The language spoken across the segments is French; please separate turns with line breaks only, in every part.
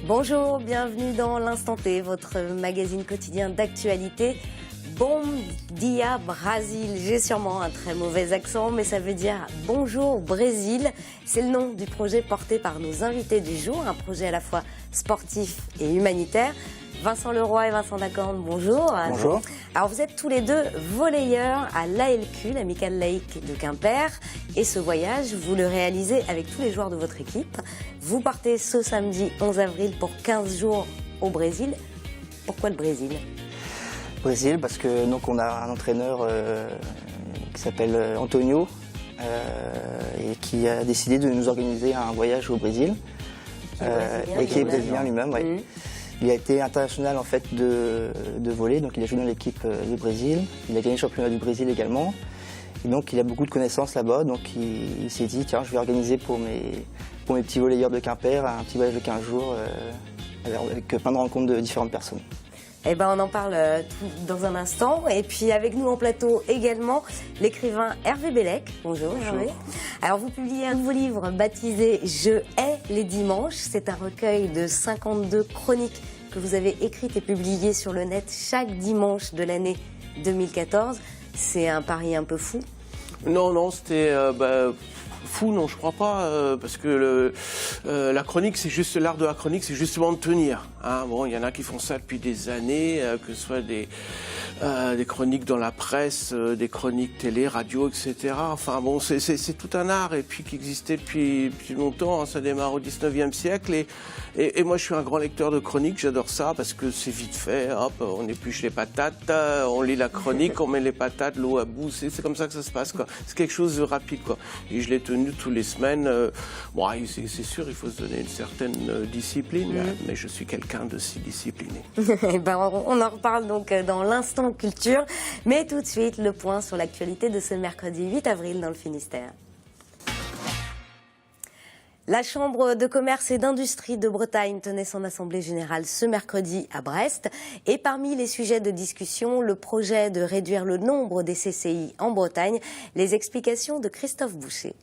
Bonjour, bienvenue dans l'Instant T, votre magazine quotidien d'actualité. Bom dia Brasil, j'ai sûrement un très mauvais accent, mais ça veut dire bonjour Brésil. C'est le nom du projet porté par nos invités du jour, un projet à la fois sportif et humanitaire. Vincent Leroy et Vincent Dacorne, bonjour.
Bonjour.
Alors vous êtes tous les deux volleyeurs à l'ALQ, l'Amicale Laïque de Quimper. Et ce voyage, vous le réalisez avec tous les joueurs de votre équipe. Vous partez ce samedi 11 avril pour 15 jours au Brésil. Pourquoi le Brésil ?
Brésil, parce que donc on a un entraîneur qui s'appelle Antonio et qui a décidé de nous organiser un voyage au Brésil. Et qui est brésilien lui-même, oui. Il a été international en fait de volley, donc il a joué dans l'équipe du Brésil. Il a gagné le championnat du Brésil également. Et donc il a beaucoup de connaissances là-bas, donc il s'est dit tiens, je vais organiser pour mes petits volleyeurs de Quimper un petit voyage de 15 jours avec plein de rencontres de différentes personnes.
Eh ben, on en parle dans un instant. Et puis avec nous en plateau également, l'écrivain Hervé Bellec. Bonjour Hervé. Alors vous publiez un nouveau livre baptisé « Je hais les dimanches ». C'est un recueil de 52 chroniques que vous avez écrites et publiées sur le net chaque dimanche de l'année 2014. C'est un pari un peu fou.
Non, c'était fou, non, je crois pas, parce que la chronique, c'est juste l'art de la chronique, c'est justement de tenir. Hein. Bon, il y en a qui font ça depuis des années, que ce soit des chroniques dans la presse, des chroniques télé, radio, etc. Enfin bon, c'est tout un art et puis qui existait depuis longtemps. Hein. Ça démarre au 19e siècle et moi je suis un grand lecteur de chroniques. J'adore ça parce que c'est vite fait. Hop, on épluche les patates, on lit la chronique, on met les patates, l'eau à bout. C'est comme ça que ça se passe, quoi. C'est quelque chose de rapide, quoi. Et je l'ai tenu tous les semaines. Bon, c'est sûr, il faut se donner une certaine discipline, mais je suis quelqu'un de si discipliné.
On en reparle donc dans l'instant culture, mais tout de suite le point sur l'actualité de ce mercredi 8 avril dans le Finistère. La Chambre de commerce et d'industrie de Bretagne tenait son assemblée générale ce mercredi à Brest. Et parmi les sujets de discussion, le projet de réduire le nombre des CCI en Bretagne. Les explications de Christophe Boucher.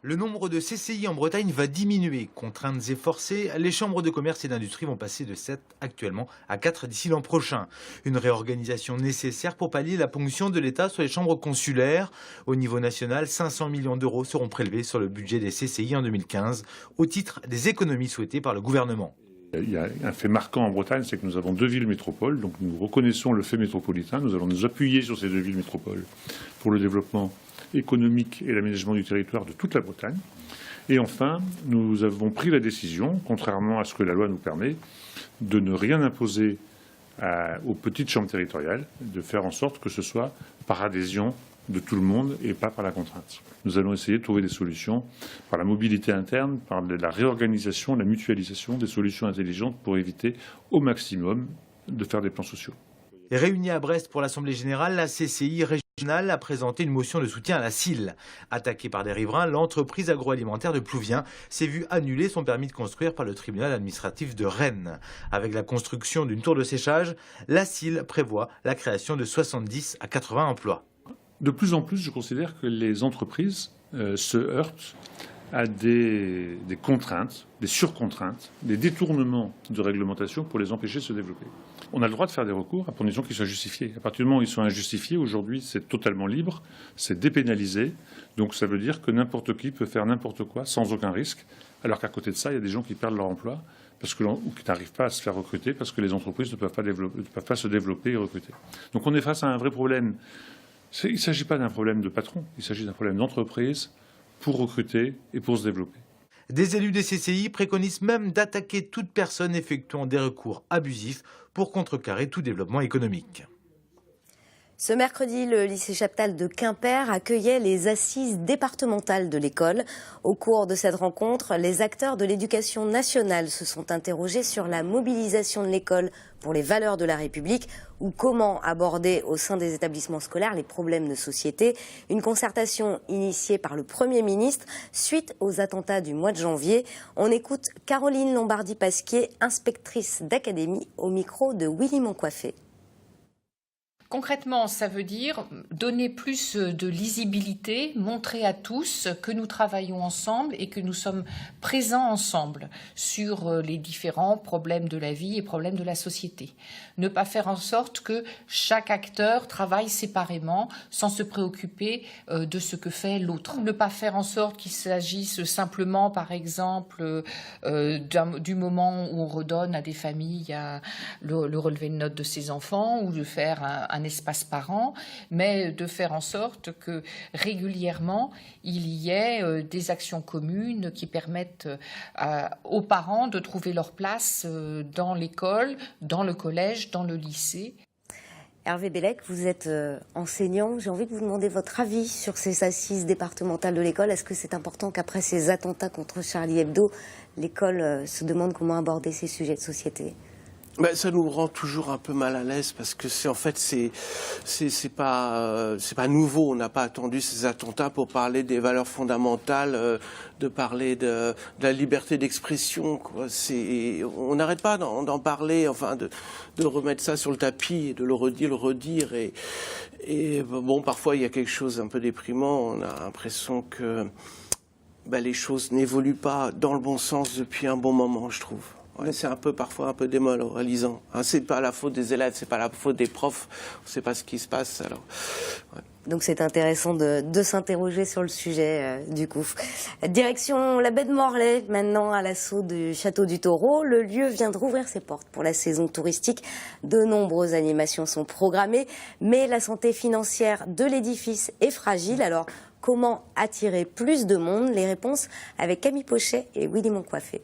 Le nombre de CCI en Bretagne va diminuer. Contraintes et forcées, les chambres de commerce et d'industrie vont passer de 7 actuellement à 4 d'ici l'an prochain. Une réorganisation nécessaire pour pallier la ponction de l'État sur les chambres consulaires. Au niveau national, 500 millions d'euros seront prélevés sur le budget des CCI en 2015 au titre des économies souhaitées par le gouvernement.
Il y a un fait marquant en Bretagne, c'est que nous avons 2 villes métropoles, donc nous reconnaissons le fait métropolitain. Nous allons nous appuyer sur ces 2 villes métropoles pour le développement économique et l'aménagement du territoire de toute la Bretagne. Et enfin, nous avons pris la décision, contrairement à ce que la loi nous permet, de ne rien imposer aux petites chambres territoriales, de faire en sorte que ce soit par adhésion de tout le monde et pas par la contrainte. Nous allons essayer de trouver des solutions par la mobilité interne, par la réorganisation, la mutualisation, des solutions intelligentes pour éviter au maximum de faire des plans sociaux.
Réunie à Brest pour l'Assemblée générale, la CCI régionale a présenté une motion de soutien à la CIL. Attaquée par des riverains, l'entreprise agroalimentaire de Plouvien s'est vue annuler son permis de construire par le tribunal administratif de Rennes. Avec la construction d'une tour de séchage, la CIL prévoit la création de 70 à 80 emplois.
De plus en plus, je considère que les entreprises se heurtent à des contraintes, des surcontraintes, des détournements de réglementation pour les empêcher de se développer. On a le droit de faire des recours à condition qu'ils soient justifiés. À partir du moment où ils sont injustifiés, aujourd'hui, c'est totalement libre, c'est dépénalisé. Donc ça veut dire que n'importe qui peut faire n'importe quoi sans aucun risque, alors qu'à côté de ça, il y a des gens qui perdent leur emploi ou qui n'arrivent pas à se faire recruter parce que les entreprises ne peuvent pas se développer et recruter. Donc on est face à un vrai problème. Il ne s'agit pas d'un problème de patron, il s'agit d'un problème d'entreprise pour recruter et pour se développer.
Des élus des CCI préconisent même d'attaquer toute personne effectuant des recours abusifs pour contrecarrer tout développement économique.
Ce mercredi, le lycée Chaptal de Quimper accueillait les assises départementales de l'école. Au cours de cette rencontre, les acteurs de l'éducation nationale se sont interrogés sur la mobilisation de l'école pour les valeurs de la République ou comment aborder au sein des établissements scolaires les problèmes de société. Une concertation initiée par le Premier ministre suite aux attentats du mois de janvier. On écoute Caroline Lombardi-Pasquier, inspectrice d'académie, au micro de Willy Moncoiffé.
Concrètement, ça veut dire donner plus de lisibilité, montrer à tous que nous travaillons ensemble et que nous sommes présents ensemble sur les différents problèmes de la vie et problèmes de la société. Ne pas faire en sorte que chaque acteur travaille séparément sans se préoccuper de ce que fait l'autre. Ne pas faire en sorte qu'il s'agisse simplement, par exemple, du moment où on redonne à des familles le relevé de notes de ses enfants ou de faire un espace par an, mais de faire en sorte que régulièrement il y ait des actions communes qui permettent aux parents de trouver leur place dans l'école, dans le collège, dans le lycée.
Hervé Bellec, vous êtes enseignant. J'ai envie de vous demander votre avis sur ces assises départementales de l'école. Est-ce que c'est important qu'après ces attentats contre Charlie Hebdo, l'école se demande comment aborder ces sujets de société ?
Ça nous rend toujours un peu mal à l'aise parce que c'est pas nouveau. On n'a pas attendu ces attentats pour parler des valeurs fondamentales, de parler de la liberté d'expression, quoi. On n'arrête pas d'en parler, enfin de remettre ça sur le tapis et de le redire. Et bon, parfois il y a quelque chose un peu déprimant. On a l'impression que les choses n'évoluent pas dans le bon sens depuis un bon moment, je trouve. Ouais, c'est parfois un peu démoralisant. C'est pas la faute des élèves, c'est pas la faute des profs. On sait pas ce qui se passe. Alors, ouais.
Donc c'est intéressant de s'interroger sur le sujet du coup. Direction la baie de Morlaix, maintenant à l'assaut du château du Taureau. Le lieu vient de rouvrir ses portes pour la saison touristique. De nombreuses animations sont programmées, mais la santé financière de l'édifice est fragile. Alors comment attirer plus de monde? Les réponses avec Camille Pochet et Willy Moncoiffé.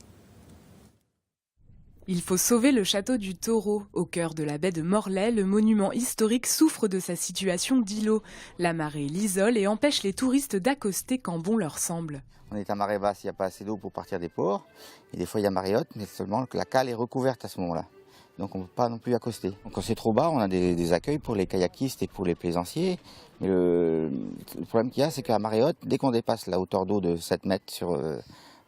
Il faut sauver le château du Taureau. Au cœur de la baie de Morlaix, le monument historique souffre de sa situation d'îlot. La marée l'isole et empêche les touristes d'accoster quand bon leur semble.
On est à marée basse, il n'y a pas assez d'eau pour partir des ports. Et des fois, il y a marée haute, mais seulement que la cale est recouverte à ce moment-là. Donc on ne peut pas non plus accoster. Donc quand c'est trop bas, on a des accueils pour les kayakistes et pour les plaisanciers. Mais le problème qu'il y a, c'est qu'à marée haute, dès qu'on dépasse la hauteur d'eau de 7 mètres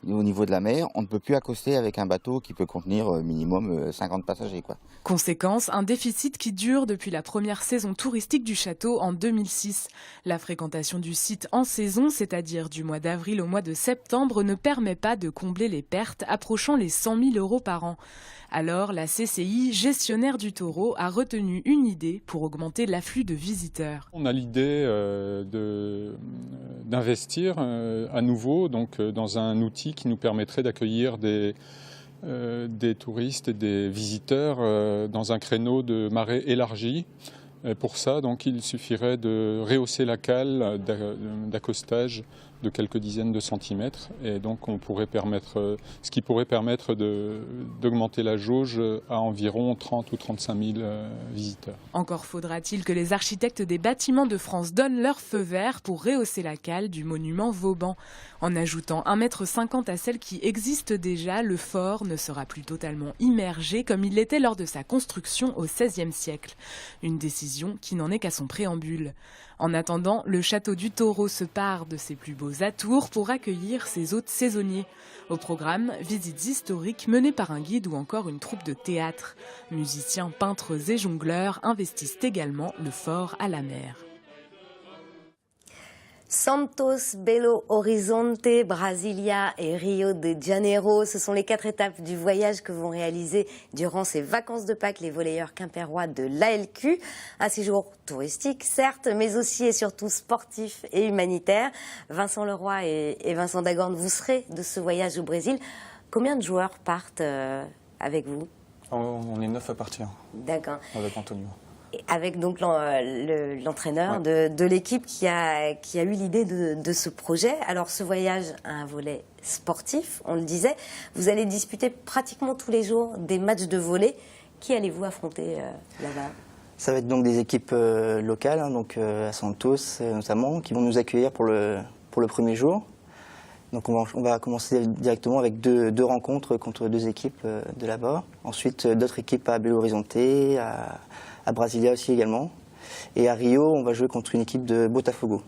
au niveau de la mer, on ne peut plus accoster avec un bateau qui peut contenir minimum 50 passagers, quoi.
Conséquence, un déficit qui dure depuis la première saison touristique du château en 2006. La fréquentation du site en saison, c'est-à-dire du mois d'avril au mois de septembre, ne permet pas de combler les pertes approchant les 100 000 € par an. Alors la CCI, gestionnaire du Taureau, a retenu une idée pour augmenter l'afflux de visiteurs.
On a l'idée d'investir à nouveau dans un outil qui nous permettrait d'accueillir des touristes et des visiteurs dans un créneau de marée élargi. Pour ça, donc, il suffirait de rehausser la cale d'accostage de quelques dizaines de centimètres, et donc on pourrait permettre, ce qui pourrait permettre d'augmenter la jauge à environ 30 ou 35 000 visiteurs.
Encore faudra-t-il que les architectes des bâtiments de France donnent leur feu vert pour rehausser la cale du monument Vauban. En ajoutant 1,50 m à celle qui existe déjà, le fort ne sera plus totalement immergé comme il l'était lors de sa construction au XVIe siècle. Une décision qui n'en est qu'à son préambule. En attendant, le château du Taureau se pare de ses plus beaux atours pour accueillir ses hôtes saisonniers. Au programme, visites historiques menées par un guide ou encore une troupe de théâtre. Musiciens, peintres et jongleurs investissent également le fort à la mer.
Santos, Belo Horizonte, Brasilia et Rio de Janeiro, ce sont les 4 étapes du voyage que vont réaliser durant ces vacances de Pâques les volleyeurs quimpérois de l'ALQ. Un séjour touristique, certes, mais aussi et surtout sportif et humanitaire. Vincent Leroy et Vincent Dagorne, vous serez de ce voyage au Brésil. Combien de joueurs partent avec vous?
On est 9 à partir.
D'accord.
Avec Antonio.
Avec donc l'entraîneur de l'équipe qui a eu l'idée de ce projet. Alors ce voyage a un volet sportif, on le disait. Vous allez disputer pratiquement tous les jours des matchs de volley. Qui allez-vous affronter là-bas?
Ça va être donc des équipes locales, donc à Santos notamment, qui vont nous accueillir pour le premier jour. Donc on va commencer directement avec deux rencontres contre 2 équipes de là-bas. Ensuite d'autres équipes à Belo Horizonte, à Brasilia aussi également. Et à Rio, on va jouer contre une équipe de Botafogo.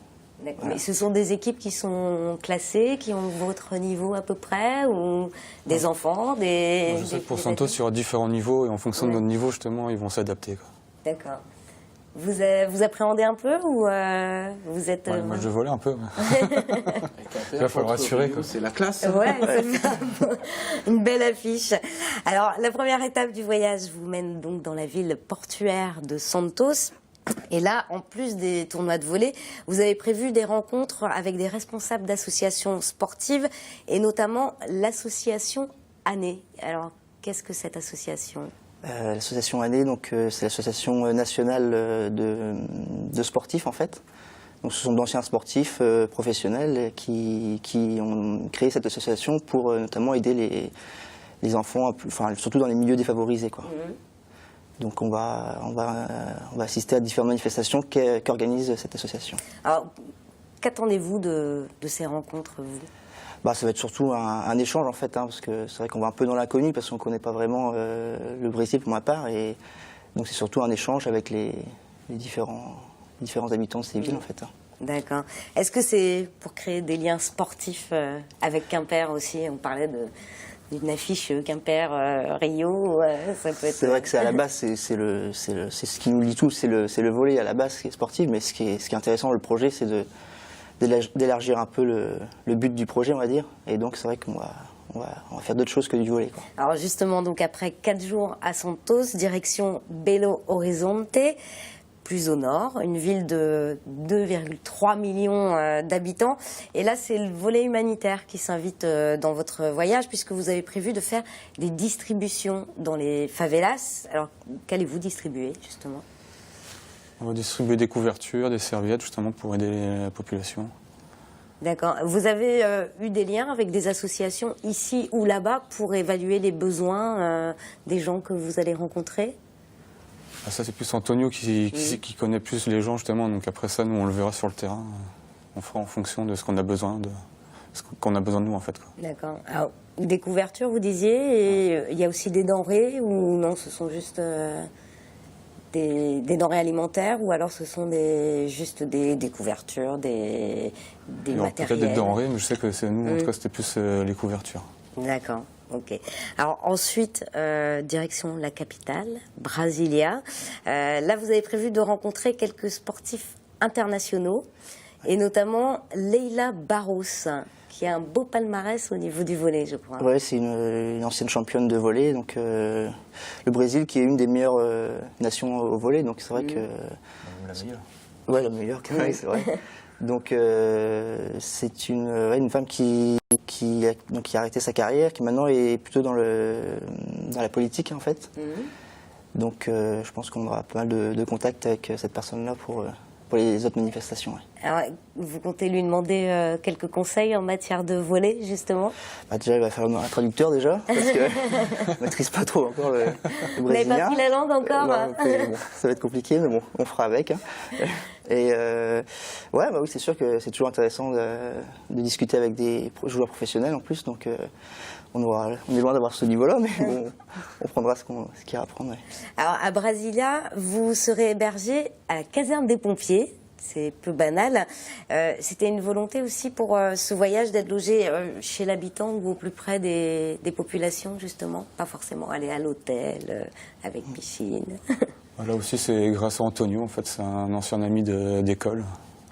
D'accord. Voilà. Mais ce sont des équipes qui sont classées, qui ont votre niveau à peu près, ou des enfants,
Je sais que pour Santos, il y aura différents niveaux, et en fonction de notre niveau, justement, ils vont s'adapter.
D'accord. Vous appréhendez un peu ou vous êtes...
Ouais, moi, je volais un peu.
Il
va falloir assurer, quoi.
C'est la classe.
Ouais, c'est ça. Une belle affiche. Alors, la première étape du voyage vous mène donc dans la ville portuaire de Santos. Et là, en plus des tournois de volley, vous avez prévu des rencontres avec des responsables d'associations sportives et notamment l'association ANNE. Alors, qu'est-ce que cette association ?
L'association ANNE, donc c'est l'association nationale de sportifs en fait. Donc ce sont d'anciens sportifs professionnels qui ont créé cette association pour notamment aider les enfants, surtout dans les milieux défavorisés, quoi. Donc on va assister à différentes manifestations qu'organise cette association.
Alors, qu'attendez-vous de ces rencontres, vous ?
Ça va être surtout un échange en fait, parce que c'est vrai qu'on va un peu dans l'inconnu parce qu'on ne connaît pas vraiment le Brésil pour ma part, et donc c'est surtout un échange avec les différents habitants de ces villes en fait.
D'accord. Est-ce que c'est pour créer des liens sportifs avec Quimper aussi ? On parlait d'une affiche Quimper-Rio, ça peut être...
C'est vrai que c'est à la base, c'est ce qui nous lie tous, c'est le volley à la base qui est sportif, mais ce qui est intéressant dans le projet, c'est d'élargir un peu le but du projet, on va dire. Et donc, c'est vrai qu'on va faire d'autres choses que du volley, quoi.
Alors justement, donc après 4 jours à Santos, direction Belo Horizonte, plus au nord, une ville de 2,3 millions d'habitants. Et là, c'est le volet humanitaire qui s'invite dans votre voyage, puisque vous avez prévu de faire des distributions dans les favelas. Alors, qu'allez-vous distribuer, justement ?
On va distribuer des couvertures, des serviettes, justement, pour aider la population.
D'accord. Vous avez eu des liens avec des associations ici ou là-bas pour évaluer les besoins des gens que vous allez rencontrer ?
Ça, c'est plus Antonio qui connaît plus les gens, justement. Donc après ça, nous, on le verra sur le terrain. On fera en fonction de ce qu'on a besoin de nous, en fait, quoi.
D'accord. Alors, des couvertures, vous disiez, et il y a aussi des denrées, ou non, ce sont juste... Des denrées alimentaires, ou alors ce sont juste des couvertures, des matériels.
Peut-être des denrées, mais je sais que c'est nous, en tout cas, c'était plus les couvertures.
D'accord, ok. Alors ensuite, direction la capitale, Brasilia. Là, vous avez prévu de rencontrer quelques sportifs internationaux, et notamment Leila Barros, qui a un beau palmarès au niveau du volley, je crois.
Oui, c'est une ancienne championne de volley. Donc, le Brésil, qui est une des meilleures nations au volley. Donc, c'est vrai que...
La meilleure.
Oui, la meilleure, oui, c'est vrai. Donc, c'est une femme qui a arrêté sa carrière, qui maintenant est plutôt dans la politique, en fait. Donc, je pense qu'on aura pas mal de contacts avec cette personne-là pour les autres manifestations. Ouais.
Alors, vous comptez lui demander quelques conseils en matière de volley, justement ?
Déjà, il va falloir un traducteur, déjà, parce que je ne maîtrise pas trop encore le brésilien.
Vous n'avez pas pris la langue encore ?
Ça va être compliqué, mais bon, on fera avec. Et oui, c'est sûr que c'est toujours intéressant de discuter avec des joueurs professionnels en plus, donc on est loin d'avoir ce niveau-là, mais bon, on prendra ce qu'il y a à prendre. Ouais.
Alors, à Brasilia, vous serez hébergé à la caserne des pompiers. C'est peu banal. C'était une volonté aussi pour ce voyage d'être logé chez l'habitant ou au plus près des populations, justement. Pas forcément aller à l'hôtel avec piscine.
Là aussi, c'est grâce à Antonio, en fait. C'est un ancien ami d'école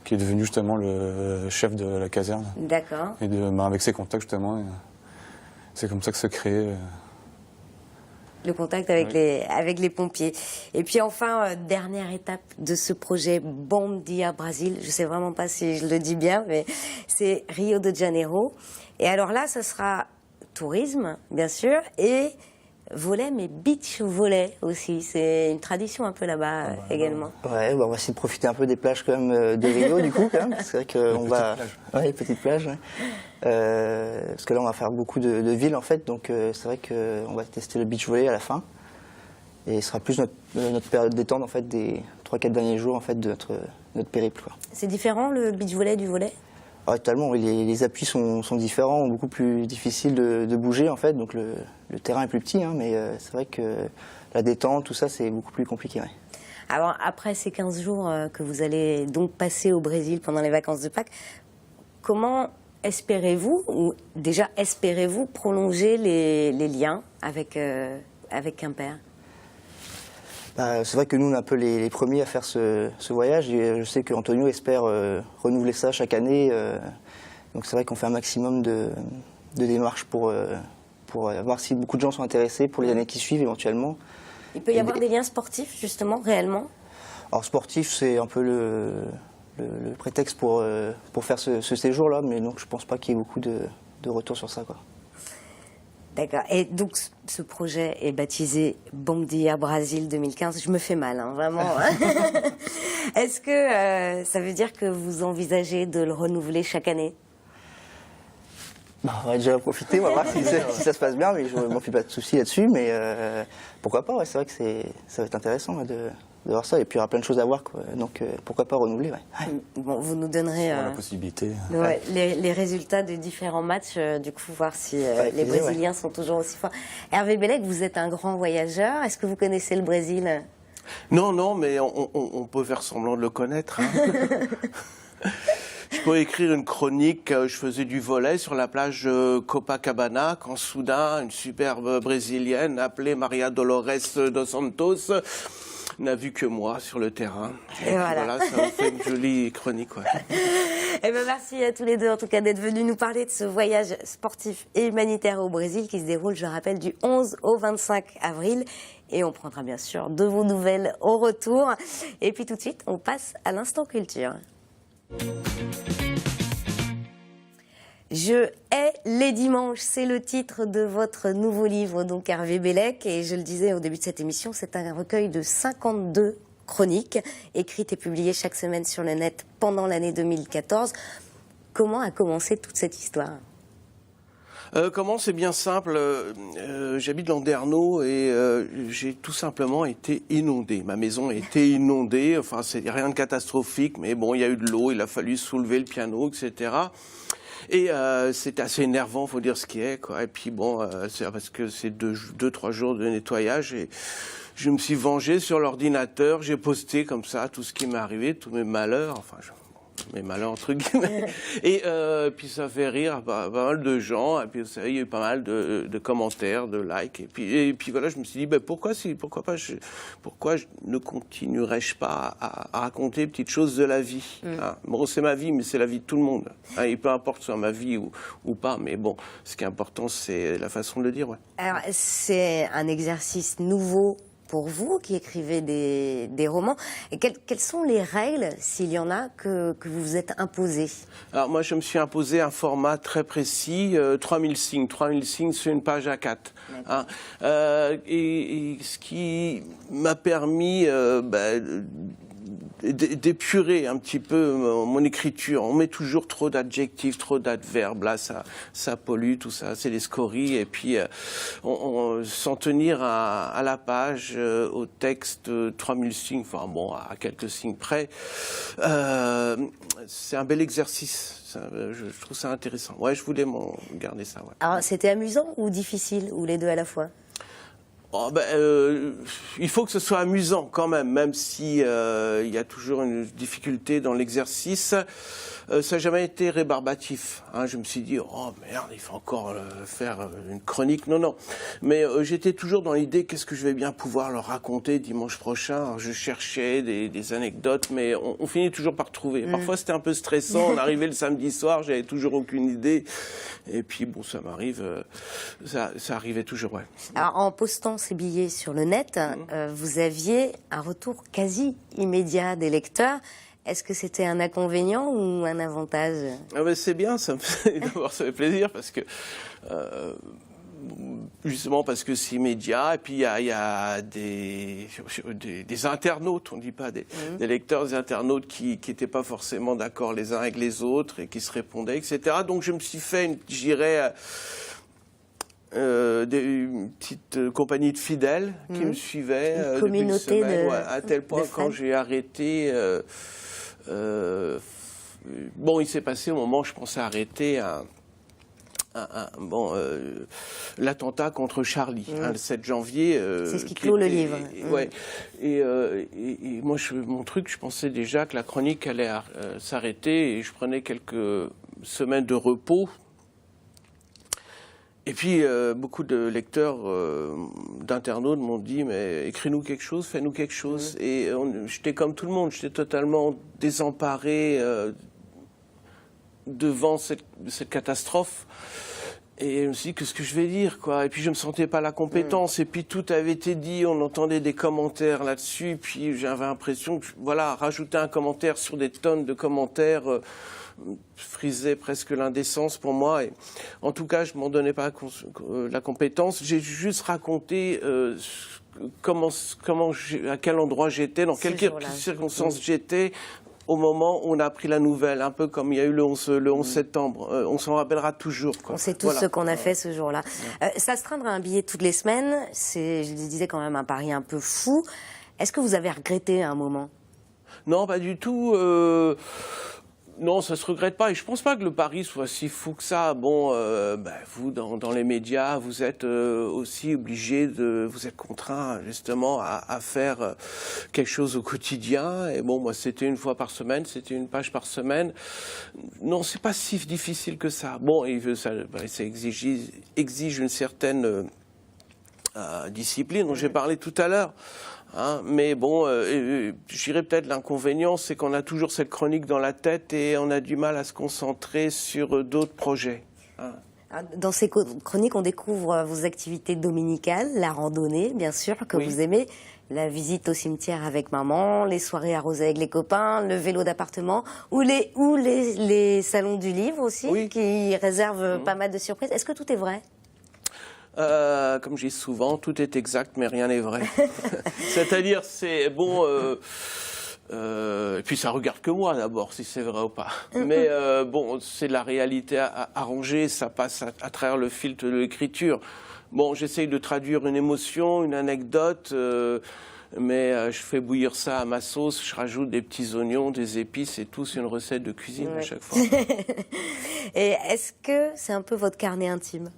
qui est devenu justement le chef de la caserne.
D'accord.
Et avec ses contacts, justement, c'est comme ça que se crée...
Le contact avec les pompiers. Et puis enfin, dernière étape de ce projet Bom Dia Brasil. Je ne sais vraiment pas si je le dis bien, mais c'est Rio de Janeiro. Et alors là, ça sera tourisme, bien sûr, et volley, mais beach volley aussi. C'est une tradition un peu là-bas également.
Ouais, on va essayer de profiter un peu des plages quand même de Rio, du coup, quand même. C'est vrai qu'on va... Ouais, petites plages, ouais. Parce que là, on va faire beaucoup de villes, en fait. Donc, c'est vrai qu'on va tester le beach volley à la fin. Et ce sera plus notre période de détente, en fait, des 3-4 derniers jours, en fait, de notre périple, quoi.
C'est différent, le beach volley du volley ?
Totalement, oui, les appuis sont différents, beaucoup plus difficiles de bouger, en fait. Donc, le terrain est plus petit, mais c'est vrai que la détente, tout ça, c'est beaucoup plus compliqué, ouais.
Alors, après ces 15 jours que vous allez donc passer au Brésil pendant les vacances de Pâques, comment espérez-vous, ou déjà espérez-vous, prolonger les liens avec Quimper ?
C'est vrai que nous, on est un peu les premiers à faire ce voyage. Et je sais qu'Antonio espère renouveler ça chaque année. Donc c'est vrai qu'on fait un maximum de démarches pour voir si beaucoup de gens sont intéressés pour les années qui suivent éventuellement.
Il peut y avoir des liens sportifs, justement, réellement?
Alors sportif, c'est un peu le prétexte pour faire ce séjour-là, mais donc je pense pas qu'il y ait beaucoup de retour sur ça, quoi.
D'accord. Et donc, ce projet est baptisé Bom Dia Brasil 2015. Je me fais mal, hein, vraiment. Est-ce que ça veut dire que vous envisagez de le renouveler chaque année?
On va déjà en profiter, on va voir si ça se passe bien, mais je m'en fais pas de soucis là-dessus. Mais pourquoi pas, ouais, c'est vrai que ça va être intéressant de voir ça. Et puis il y aura plein de choses à voir, quoi. Donc pourquoi pas renouveler, ouais.
Bon, vous nous donnerez
la possibilité.
les résultats des différents matchs, du coup, voir si les
plaisir,
Brésiliens sont toujours aussi forts. Hervé Bellec, vous êtes un grand voyageur. Est-ce que vous connaissez le Brésil?
Non, mais on peut faire semblant de le connaître. Hein. Je peux écrire une chronique, je faisais du volley sur la plage Copacabana, quand soudain, une superbe Brésilienne appelée Maria Dolores dos Santos n'a vu que moi sur le terrain.
Et voilà,
ça vous fait une jolie chronique. Ouais.
Eh ben, merci à tous les deux, en tout cas, d'être venus nous parler de ce voyage sportif et humanitaire au Brésil qui se déroule, je rappelle, du 11 au 25 avril. Et on prendra bien sûr de vos nouvelles au retour. Et puis tout de suite, on passe à l'instant culture. Je hais les dimanches, c'est le titre de votre nouveau livre, donc Hervé Bellec. Et je le disais au début de cette émission, c'est un recueil de 52 chroniques, écrites et publiées chaque semaine sur le net pendant l'année 2014. Comment a commencé toute cette histoire ?
Comment? C'est bien simple. J'habite Landerneau et j'ai tout simplement été inondé. Ma maison a été inondée. Enfin, c'est rien de catastrophique, mais bon, il y a eu de l'eau, il a fallu soulever le piano, etc. Et c'est assez énervant, faut dire ce qui est, quoi. Et puis bon, c'est parce que c'est 2-3 jours de nettoyage et je me suis vengé sur l'ordinateur. J'ai posté comme ça tout ce qui m'est arrivé, tous mes malheurs. Enfin, mes malheurs entre guillemets. Et puis ça fait rire pas mal de gens. Et puis vous savez, il y a eu pas mal de commentaires, de likes. Et puis voilà, je me suis dit, ben pourquoi ne continuerais-je pas à raconter des petites choses de la vie, hein. Bon, c'est ma vie, mais c'est la vie de tout le monde. Hein, et peu importe soit ma vie ou pas, mais bon, ce qui est important, c'est la façon de le dire. Ouais.
Alors, c'est un exercice nouveau pour vous qui écrivez des romans. Et quelles sont les règles, s'il y en a, que vous vous êtes imposées?
Alors moi, je me suis imposé un format très précis, 3000 signes. 3000 signes, c'est une page A4. Hein. Et ce qui m'a permis d'épurer un petit peu mon écriture. On met toujours trop d'adjectifs, trop d'adverbes. Là, ça pollue, tout ça. C'est des scories. Et puis, s'en tenir à la page, au texte, 3000 signes, enfin bon, à quelques signes près, c'est un bel exercice. Je trouve ça intéressant. Ouais, je voulais garder ça. Ouais.
Alors, c'était amusant ou difficile, ou les deux à la fois?
Il faut que ce soit amusant quand même si il y a toujours une difficulté dans l'exercice. Ça n'a jamais été rébarbatif. Hein. Je me suis dit, oh merde, il faut encore faire une chronique. Non. Mais j'étais toujours dans l'idée, qu'est-ce que je vais bien pouvoir leur raconter dimanche prochain. Alors, je cherchais des anecdotes, mais on finit toujours par trouver. Parfois, c'était un peu stressant. On arrivait le samedi soir, j'avais toujours aucune idée. Et puis, bon, ça m'arrive. Ça arrivait toujours, ouais.
Alors, en postant ces billets sur le net, vous aviez un retour quasi immédiat des lecteurs. Est-ce que c'était un inconvénient ou un avantage?
C'est bien, d'abord ça fait plaisir parce que justement parce que c'est immédiat et puis il y a des internautes, on ne dit pas des lecteurs, des internautes qui n'étaient pas forcément d'accord les uns avec les autres et qui se répondaient, etc. Donc je me suis fait une petite compagnie de fidèles qui me suivaient
une communauté
depuis une semaine, à tel point quand j'ai arrêté. Il s'est passé au moment où je pensais arrêter l'attentat contre Charlie, le 7 janvier.
C'est ce qui clôt le livre.
Ouais. Et moi, mon truc, je pensais déjà que la chronique allait s'arrêter et je prenais quelques semaines de repos. Et puis, beaucoup de lecteurs, d'internautes m'ont dit, mais écris-nous quelque chose, fais-nous quelque chose. Et j'étais comme tout le monde, j'étais totalement désemparé devant cette catastrophe. Et je me suis dit, qu'est-ce que je vais dire, quoi. Et puis, je me sentais pas la compétence. Et puis, tout avait été dit, on entendait des commentaires là-dessus. Et puis, j'avais l'impression que, voilà, rajouter un commentaire sur des tonnes de commentaires frisait presque l'indécence pour moi. Et, en tout cas, je m'en donnais pas la compétence. J'ai juste raconté à quel endroit j'étais, dans quelles circonstances j'étais au moment où on a appris la nouvelle, un peu comme il y a eu le 11 septembre. On s'en rappellera toujours, quoi.
On sait tous ce qu'on a fait ce jour-là. S'astreindre à un billet toutes les semaines, c'est, je le disais, quand même un pari un peu fou. Est-ce que vous avez regretté à un moment?
Non, pas du tout. Non, ça se regrette pas. Et je pense pas que le pari soit si fou que ça. Bon, vous, dans les médias, vous êtes aussi obligé vous êtes contraint justement à faire quelque chose au quotidien. Et bon, moi, c'était une fois par semaine, c'était une page par semaine. Non, c'est pas si difficile que ça. Bon, ça exige une certaine discipline dont j'ai parlé tout à l'heure. Hein, mais bon, je dirais peut-être l'inconvénient, c'est qu'on a toujours cette chronique dans la tête et on a du mal à se concentrer sur d'autres projets. Hein.
Dans ces chroniques, on découvre vos activités dominicales, la randonnée, bien sûr, que vous aimez, la visite au cimetière avec maman, les soirées arrosées avec les copains, le vélo d'appartement, ou les salons du livre aussi, qui réservent pas mal de surprises. Est-ce que tout est vrai ?
Comme je dis souvent, tout est exact, mais rien n'est vrai. C'est-à-dire, c'est bon. Et puis ça regarde que moi d'abord, si c'est vrai ou pas. Mais bon, c'est la réalité arrangée, ça passe à travers le filtre de l'écriture. Bon, j'essaye de traduire une émotion, une anecdote. Mais je fais bouillir ça à ma sauce, je rajoute des petits oignons, des épices et tout, c'est une recette de cuisine à chaque fois.
Et est-ce que c'est un peu votre carnet intime ?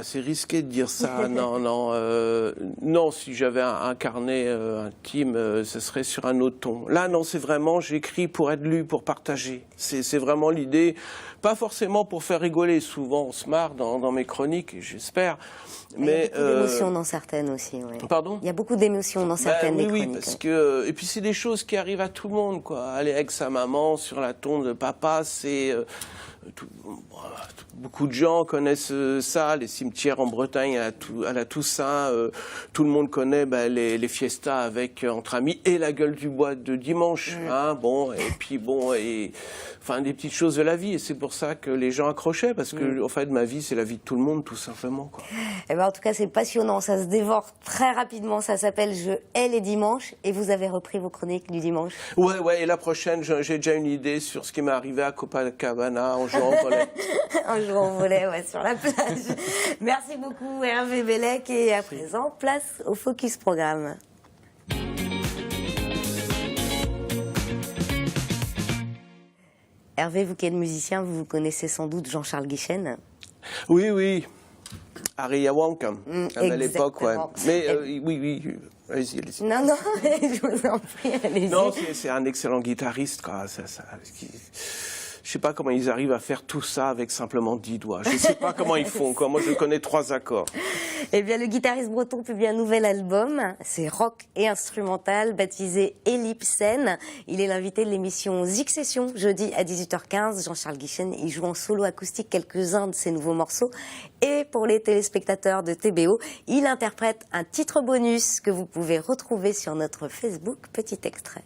C'est risqué de dire ça. Non, si j'avais un carnet intime, ce serait sur un autre ton. Là, non, c'est vraiment, j'écris pour être lu, pour partager. C'est vraiment l'idée. Pas forcément pour faire rigoler. Souvent, on se marre dans mes chroniques, j'espère. Mais
il y a beaucoup d'émotions dans certaines aussi. Ouais.
Pardon ?
Il y a beaucoup d'émotions dans certaines des chroniques.
Oui, parce que et puis c'est des choses qui arrivent à tout le monde, quoi. Aller avec sa maman sur la tombe de papa, c'est beaucoup de gens connaissent ça, les cimetières en Bretagne à la Toussaint. Tout le monde connaît les fiestas avec entre amis et la gueule du bois de dimanche. Hein, bon, et puis bon, enfin des petites choses de la vie. Et c'est pour ça que les gens accrochaient, parce que en fait, ma vie, c'est la vie de tout le monde, tout simplement, quoi.
Eh ben, en tout cas, c'est passionnant. Ça se dévore très rapidement. Ça s'appelle Je hais les dimanches. Et vous avez repris vos chroniques du dimanche.
Ouais. Et la prochaine, j'ai déjà une idée sur ce qui m'est arrivé à Copacabana en jouant au volley.
En jouant au volley, sur la plage. Merci beaucoup, Hervé Bellec. Et à présent, place au Focus Programme. Hervé, vous qui êtes musicien, vous connaissez sans doute Jean-Charles Guichen.
Oui. Harry Yawanka, à l'époque, ouais. Mais oui. Allez-y.
Non, je vous en prie, allez-y.
Non, c'est un excellent guitariste, quoi. Je sais pas comment ils arrivent à faire tout ça avec simplement 10 doigts. Je sais pas comment ils font, quoi. Moi, je connais 3 accords.
Eh bien, le guitariste breton publie un nouvel album. C'est rock et instrumental, baptisé Ellipsen. Il est l'invité de l'émission Zik Session, jeudi à 18h15. Jean-Charles Guichen, il joue en solo acoustique quelques-uns de ses nouveaux morceaux. Et pour les téléspectateurs de TBO, il interprète un titre bonus que vous pouvez retrouver sur notre Facebook. Petit extrait.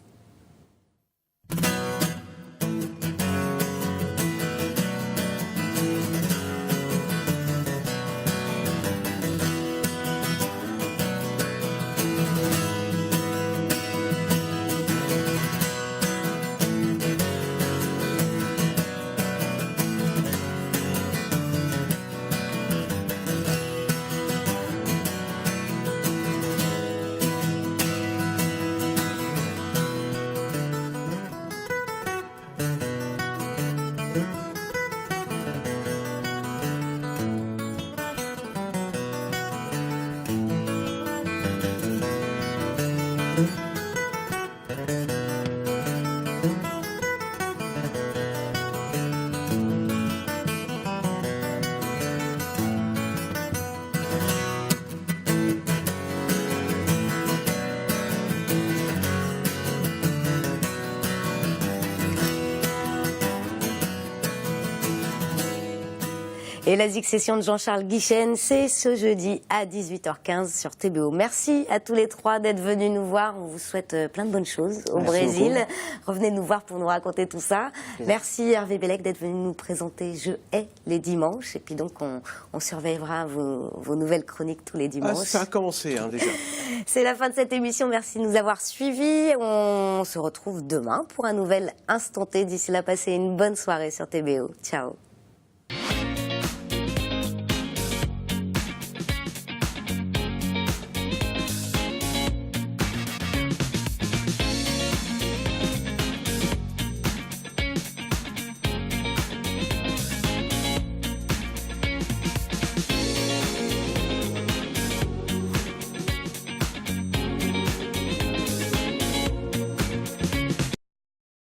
Et la Succession de Jean-Charles Guichen, c'est ce jeudi à 18h15 sur TBO. Merci à tous les trois d'être venus nous voir. On vous souhaite plein de bonnes choses au Brésil. Revenez nous voir pour nous raconter tout ça. Merci Hervé Bellec d'être venu nous présenter Je hais les dimanches. Et puis donc, on surveillera vos nouvelles chroniques tous les dimanches.
Ah, ça a commencé déjà.
C'est la fin de cette émission. Merci de nous avoir suivis. On se retrouve demain pour un nouvel Instant T. D'ici là, passez une bonne soirée sur TBO. Ciao.